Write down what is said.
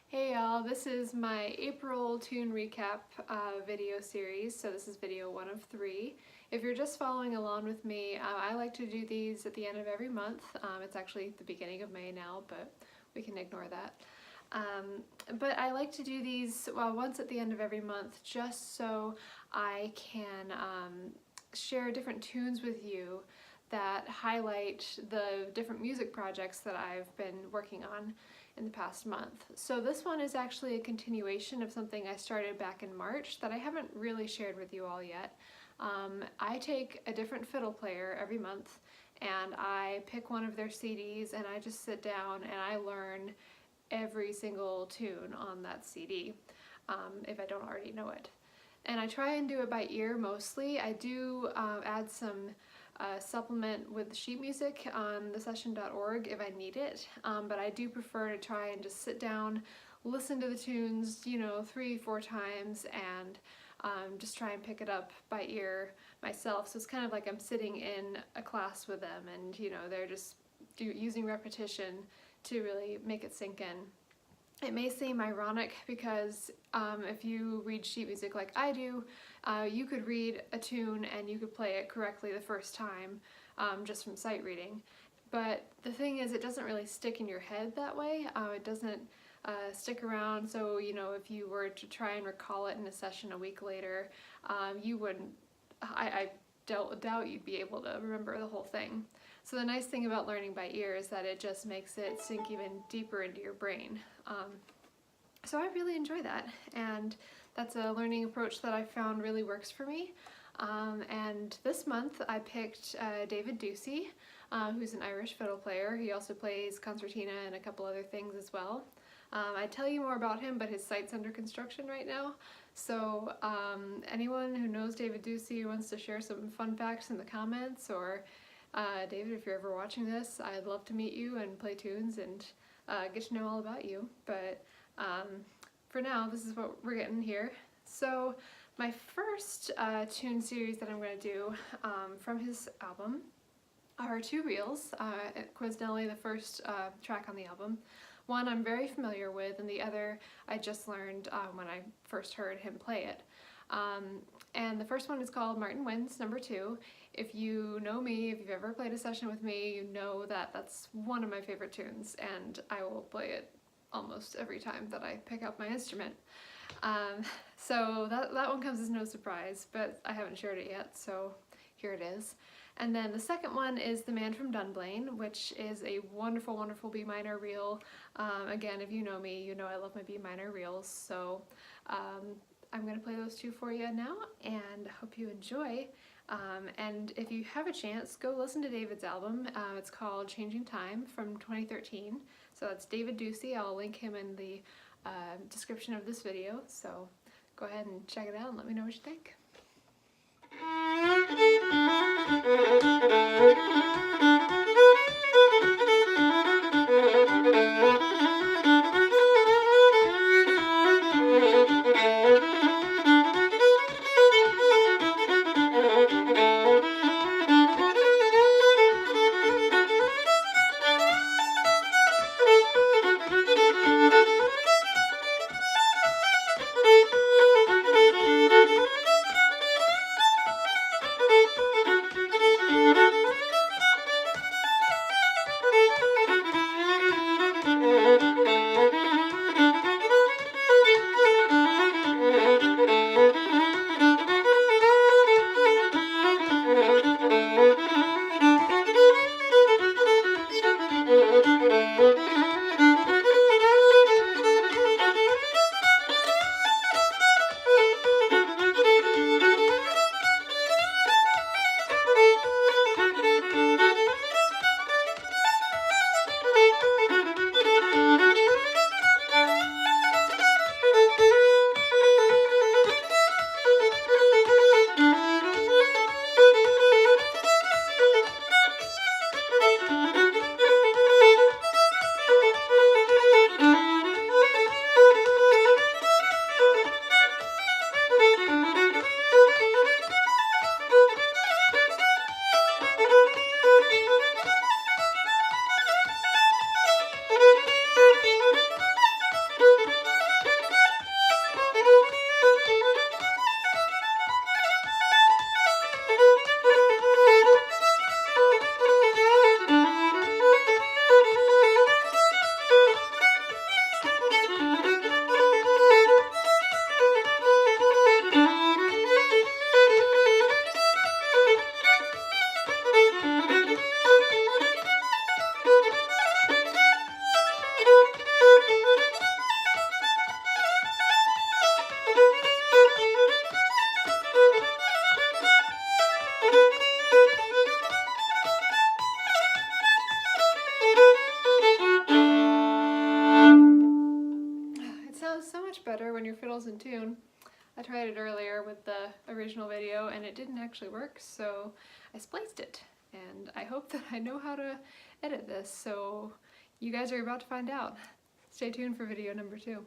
Hey y'all, this is my April tune recap video series, so this is video 1 of 3. If you're just following along with me, I like to do these at the end of every month. It's actually the beginning of May now, but we can ignore that. But I like to do these once at the end of every month just so I can share different tunes with you that highlight the different music projects that I've been working on in the past month. So this one is actually a continuation of something I started back in March that I haven't really shared with you all yet. I take a different fiddle player every month and I pick one of their CDs and I just sit down and I learn every single tune on that CD if I don't already know it. And I try and do it by ear mostly. I do add some supplement with sheet music on thesession.org if I need it, but I do prefer to try and just sit down, listen to the tunes, 3-4 times, and just try and pick it up by ear myself. So it's kind of like I'm sitting in a class with them, and they're just using repetition to really make it sink in. It may seem ironic because if you read sheet music like I do, you could read a tune and you could play it correctly the first time just from sight reading. But the thing is, it doesn't really stick in your head that way. It doesn't stick around, so if you were to try and recall it in a session a week later, you wouldn't, I doubt you'd be able to remember the whole thing. So the nice thing about learning by ear is that it just makes it sink even deeper into your brain. So I really enjoy that, and that's a learning approach that I found really works for me. And this month I picked David Doocey, who's an Irish fiddle player. He also plays concertina and a couple other things as well. I'd tell you more about him, but his site's under construction right now. So anyone who knows David Doocey who wants to share some fun facts in the comments, or David, if you're ever watching this, I'd love to meet you and play tunes and get to know all about you. But for now, this is what we're getting here. So my first tune series that I'm going to do from his album are 2 reels, coincidentally the first track on the album. One I'm very familiar with, and the other I just learned when I first heard him play it. And the first one is called Martin Wynne's Number 2. If you know me, if you've ever played a session with me, you know that that's one of my favorite tunes, and I will play it almost every time that I pick up my instrument. So that one comes as no surprise, but I haven't shared it yet, so here it is. And then the second one is The Man from Dunblane, which is a wonderful, wonderful B minor reel. Again, if you know me, you know I love my B minor reels, so I'm going to play those 2 for you now, and I hope you enjoy. And if you have a chance, go listen to David's album. It's called Changing Time from 2013. So that's David Doocey. I'll link him in the description of this video. So go ahead and check it out and let me know what you think. better when your fiddle's in tune. I tried it earlier with the original video and it didn't actually work, so I spliced it. And I hope that I know how to edit this, so you guys are about to find out. Stay tuned for video number 2.